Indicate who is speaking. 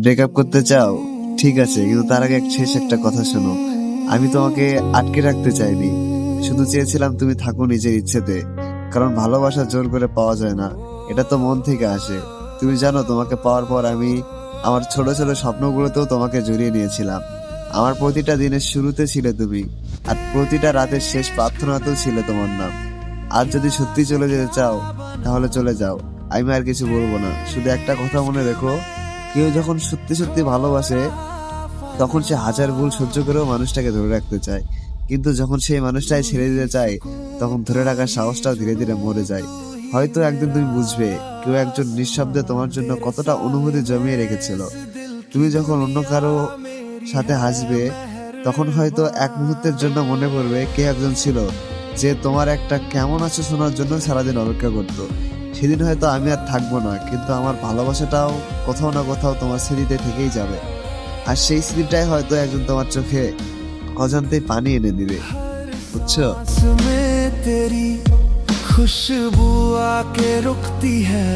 Speaker 1: Breakup করতে চাও? ঠিক আছে, কিন্তু তার আগে শেষ একটা কথা শোনো। আমি তোমাকে আটকে রাখতে চাইনি, শুধু চেয়েছিলাম তুমি থাকো নিজের ইচ্ছেতে। কারণ ভালোবাসা জোর করে পাওয়া যায় না, এটা তো মন থেকে আসে। তুমি জানো, তোমাকে পাওয়ার পর আমি আমার ছোট ছোট স্বপ্নগুলোতেও তোমাকে জড়িয়ে নিয়েছিলাম। আমার প্রতিটা দিনের শুরুতে ছিলে তুমি, আর প্রতিটা রাতের শেষ প্রার্থনাতেও ছিলে তোমার নাম। আর যদি সত্যি চলে যেতে চাও, তাহলে চলে যাও। আমি আর কিছু বলবো না, শুধু একটা কথা মনে রেখো, কেউ যখন সত্যি সত্যি ভালোবাসে, তখন সে হাজার ভুল সহ্য করেও মানুষটাকে ধরে রাখতে চায়। কিন্তু যখন সেই মানুষটাই ছেড়ে দিতে চায়, তখন ধরে রাখার সাহসটাও ধীরে ধীরে মরে যায়। হয়তো একদিন তুমি বুঝবে, কেউ একজন নিঃশব্দে তোমার জন্য কতটা অনুভূতি জমিয়ে রেখেছিল। তুমি যখন অন্য কারো সাথে হাসবে, তখন হয়তো এক মুহূর্তের জন্য মনে পড়বে কে একজন ছিল, যে তোমার একটা কেমন আছো শোনার জন্য সারাদিন অপেক্ষা করতো। সেদিন হয়তো আমি আর থাকবো না, কিন্তু আমার ভালোবাসাটাও কোথাও না কোথাও তোমার স্মৃতিতে থেকেই যাবে। আর সেই স্মৃতিটাই হয়তো একজন তোমার চোখে অজান্তেই পানি এনে দিবে। বুঝছো?
Speaker 2: में तेरी खुशबू आके रुकती है।